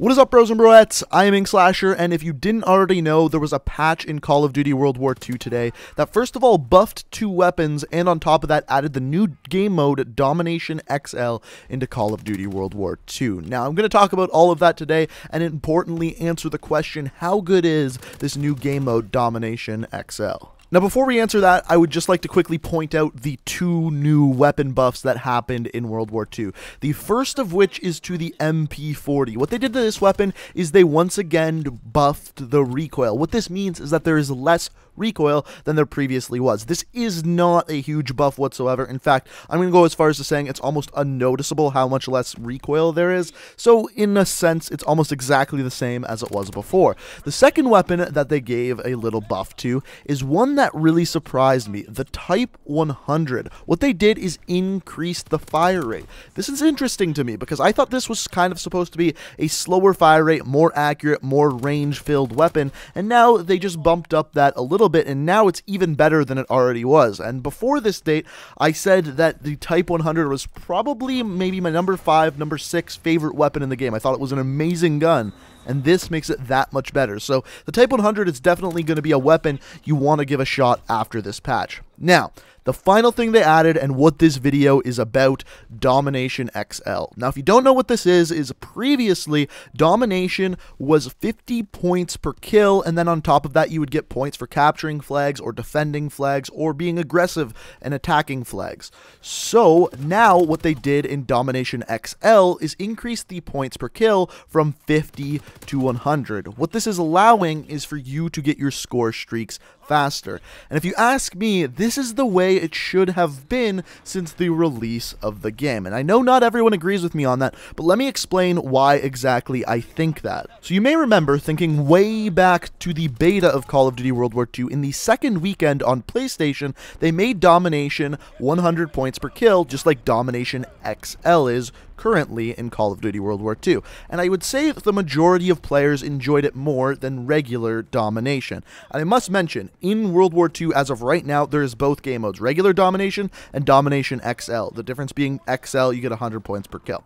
What is up, bros and broettes? I am Inkslasher, and if you didn't already know, there was a patch in Call of Duty World War II today that first of all buffed 2 weapons, and on top of that added the new game mode Domination XL into Call of Duty World War II. Now, I'm going to talk about all of that today, and importantly answer the question, how good is this new game mode Domination XL? Now, before we answer that, I would just like to quickly point out the 2 new weapon buffs that happened in World War II. The first of which is to the MP40. What they did to this weapon is they once again buffed the recoil. What this means is that there is less recoil than there previously was. This is not a huge buff whatsoever. In fact, I'm going to go as far as to saying it's almost unnoticeable how much less recoil there is. So, in a sense, it's almost exactly the same as it was before. The second weapon that they gave a little buff to is one that really surprised me, the Type 100. What they did is increase the fire rate. This is interesting to me because I thought this was kind of supposed to be a slower fire rate, more accurate, more range-filled weapon, and now they just bumped up that a little bit, and now it's even better than it already was. And before this date, I said that the Type 100 was probably maybe my number 5, number 6 favorite weapon in the game. I thought it was an amazing gun, and this makes it that much better. So the Type 100 is definitely going to be a weapon you want to give a shot after this patch. Now, the final thing they added, and what this video is about, Domination XL. Now, if you don't know what this is previously, Domination was 50 points per kill, and then on top of that, you would get points for capturing flags, or defending flags, or being aggressive and attacking flags. So, now what they did in Domination XL is increase the points per kill from 50 to 100. What this is allowing is for you to get your score streaks faster. And if you ask me, this is the way it should have been since the release of the game. And I know not everyone agrees with me on that, but let me explain why exactly I think that. So you may remember thinking way back to the beta of Call of Duty World War II, in the second weekend on PlayStation, they made Domination 100 points per kill, just like Domination XL is currently in Call of Duty World War II. And I would say that the majority of players enjoyed it more than regular Domination. And I must mention, in World War II, as of right now, there is both game modes, regular Domination and Domination XL. The difference being XL, you get 100 points per kill.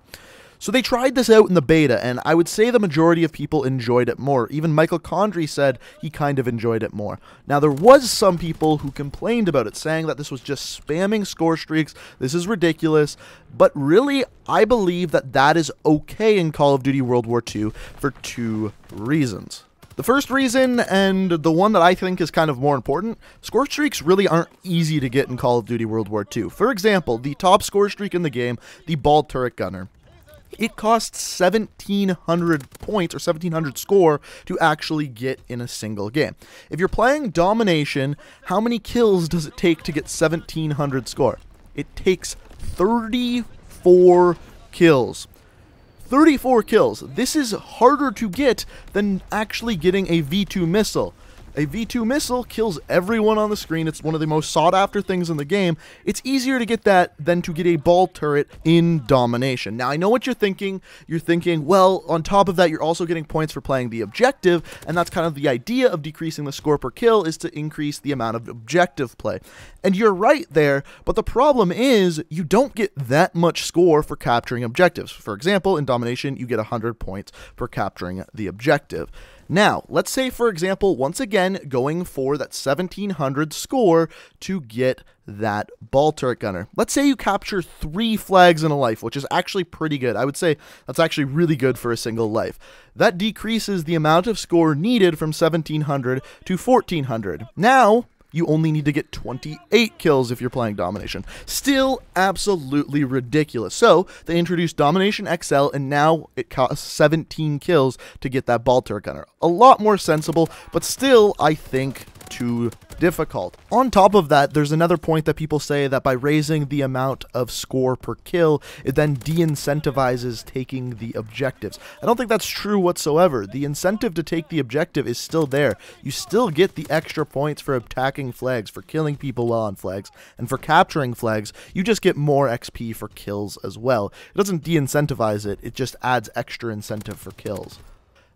So they tried this out in the beta, and I would say the majority of people enjoyed it more. Even Michael Condrey said he kind of enjoyed it more. Now, there was some people who complained about it, saying that this was just spamming score streaks, this is ridiculous, but really, I believe that that is okay in Call of Duty World War II for 2 reasons. The first reason, and the one that I think is kind of more important, score streaks really aren't easy to get in Call of Duty World War II. For example, the top score streak in the game, the Ball Turret Gunner. It costs 1,700 points, or 1,700 score, to actually get in a single game. If you're playing Domination, how many kills does it take to get 1,700 score? It takes 34 kills. 34 kills. This is harder to get than actually getting a V2 missile. A V2 missile kills everyone on the screen. It's one of the most sought-after things in the game. It's easier to get that than to get a ball turret in Domination. Now, I know what you're thinking. You're thinking, well, on top of that, you're also getting points for playing the objective, and that's kind of the idea of decreasing the score per kill, is to increase the amount of objective play. And you're right there, but the problem is you don't get that much score for capturing objectives. For example, in Domination, you get 100 points for capturing the objective. Now, let's say, for example, once again, going for that 1,700 score to get that Ball Turret Gunner. Let's say you capture 3 flags in a life, which is actually pretty good. I would say that's actually really good for a single life. That decreases the amount of score needed from 1,700 to 1,400. Now, you only need to get 28 kills if you're playing Domination. Still absolutely ridiculous. So, they introduced Domination XL, and now it costs 17 kills to get that Ball Turret Gunner. A lot more sensible, but still, I think, too difficult. On top of that, there's another point that people say that by raising the amount of score per kill, it then de-incentivizes taking the objectives. I don't think that's true whatsoever. The incentive to take the objective is still there. You still get the extra points for attacking flags, for killing people while on flags, and for capturing flags. You just get more XP for kills as well. It doesn't de-incentivize it, it just adds extra incentive for kills.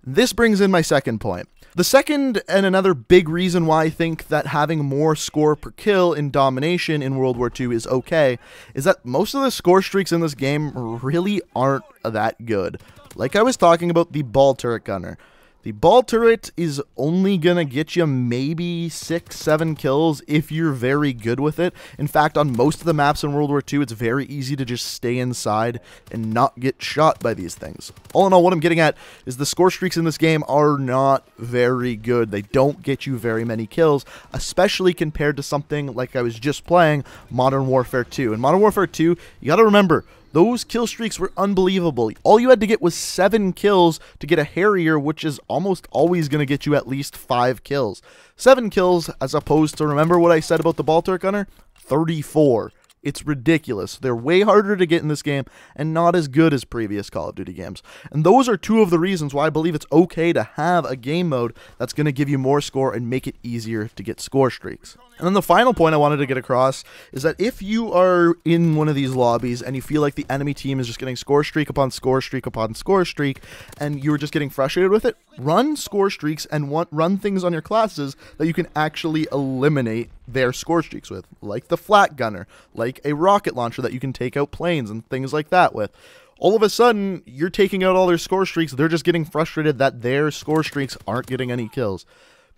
This brings in my second point. The second and another big reason why I think that having more score per kill in Domination in World War II is okay is that most of the score streaks in this game really aren't that good. Like I was talking about the ball turret gunner. The ball turret is only gonna get you maybe 6-7 kills if you're very good with it. In fact, on most of the maps in World War II, it's very easy to just stay inside and not get shot by these things. All in all, what I'm getting at is the score streaks in this game are not very good. They don't get you very many kills, especially compared to something like I was just playing, Modern Warfare 2. In Modern Warfare 2, you gotta remember, those kill streaks were unbelievable. All you had to get was 7 kills to get a Harrier, which is almost always going to get you at least 5 kills. 7 kills as opposed to, remember what I said about the ball turret gunner? 34. It's ridiculous. They're way harder to get in this game and not as good as previous Call of Duty games. And those are two of the reasons why I believe it's okay to have a game mode that's going to give you more score and make it easier to get score streaks. And then the final point I wanted to get across is that if you are in one of these lobbies and you feel like the enemy team is just getting score streak upon score streak upon score streak and you're just getting frustrated with it, run score streaks and run things on your classes that you can actually eliminate their score streaks with, like the flat gunner, like a rocket launcher that you can take out planes and things like that with. All of a sudden, you're taking out all their score streaks, they're just getting frustrated that their score streaks aren't getting any kills.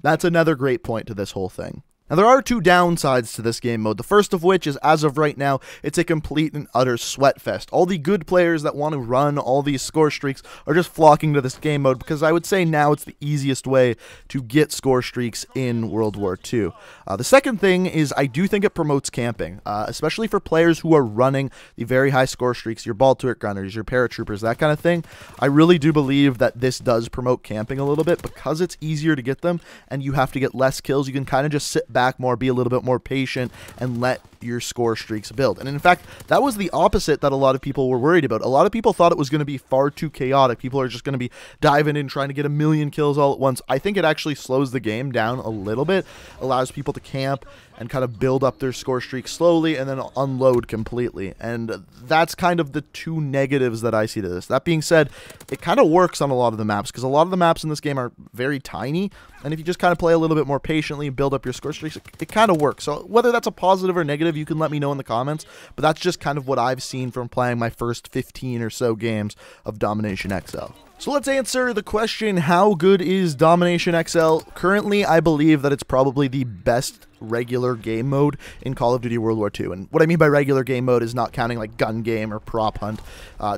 That's another great point to this whole thing. Now, there are two downsides to this game mode, the first of which is, as of right now, it's a complete and utter sweat fest. All the good players that want to run all these score streaks are just flocking to this game mode, because I would say now it's the easiest way to get score streaks in World War II. The second thing is I do think it promotes camping, especially for players who are running the very high score streaks, your ball turret gunners, your paratroopers, that kind of thing. I really do believe that this does promote camping a little bit, because it's easier to get them, and you have to get less kills. You can kind of just sit back more, be a little bit more patient, and let your score streaks build. And in fact, that was the opposite that a lot of people were worried about. A lot of people thought it was going to be far too chaotic. People are just going to be diving in, trying to get 1,000,000 kills all at once. I think it actually slows the game down a little bit, allows people to camp and kind of build up their score streak slowly and then unload completely. And that's kind of the two negatives that I see to this. That being said, it kind of works on a lot of the maps, because a lot of the maps in this game are very tiny, and if you just kind of play a little bit more patiently and build up your score streaks, it kind of works. So whether that's a positive or negative, you can let me know in the comments, but that's just kind of what I've seen from playing my first 15 or so games of Domination XL. So let's answer the question, how good is Domination XL? Currently, I believe that it's probably the best regular game mode in Call of Duty World War II. And what I mean by regular game mode is not counting like gun game or prop hunt,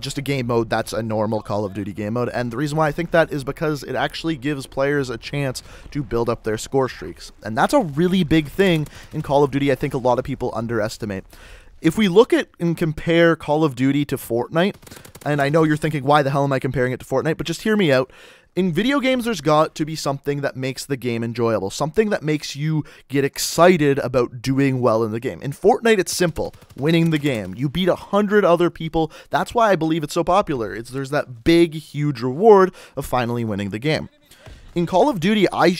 just a game mode that's a normal Call of Duty game mode. And the reason why I think that is because it actually gives players a chance to build up their score streaks. And that's a really big thing in Call of Duty I think a lot of people underestimate. If we look at and compare Call of Duty to Fortnite, and I know you're thinking, why the hell am I comparing it to Fortnite? But just hear me out. In video games, there's got to be something that makes the game enjoyable, something that makes you get excited about doing well in the game. In Fortnite, it's simple, winning the game. You beat 100 other people. That's why I believe it's so popular. There's that big, huge reward of finally winning the game. In Call of Duty, I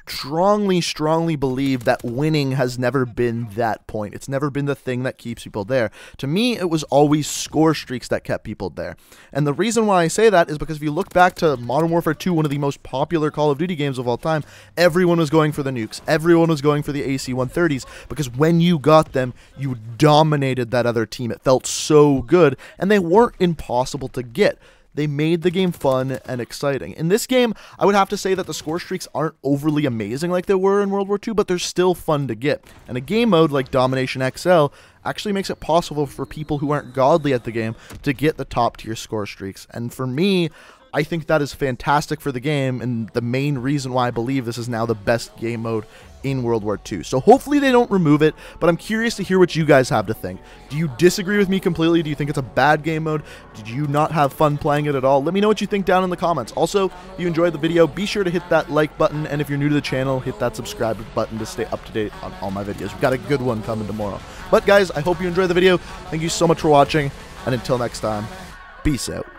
strongly believe that winning has never been that point. It's never been the thing that keeps people there. To me, it was always score streaks that kept people there. And the reason why I say that is because if you look back to Modern Warfare 2, one of the most popular Call of Duty games of all time, everyone was going for the nukes. Everyone was going for the AC-130s, because when you got them, you dominated that other team. It felt so good, and they weren't impossible to get. They made the game fun and exciting. In this game, I would have to say that the score streaks aren't overly amazing like they were in World War II, but they're still fun to get. And a game mode like Domination XL actually makes it possible for people who aren't godly at the game to get the top tier score streaks. And for me, I think that is fantastic for the game, and the main reason why I believe this is now the best game mode in World War II. So hopefully they don't remove it, but I'm curious to hear what you guys have to think. Do you disagree with me completely? Do you think it's a bad game mode? Did you not have fun playing it at all? Let me know what you think down in the comments. Also, if you enjoyed the video, be sure to hit that like button, and if you're new to the channel, hit that subscribe button to stay up to date on all my videos. We've got a good one coming tomorrow. But guys, I hope you enjoyed the video. Thank you so much for watching, and until next time, peace out.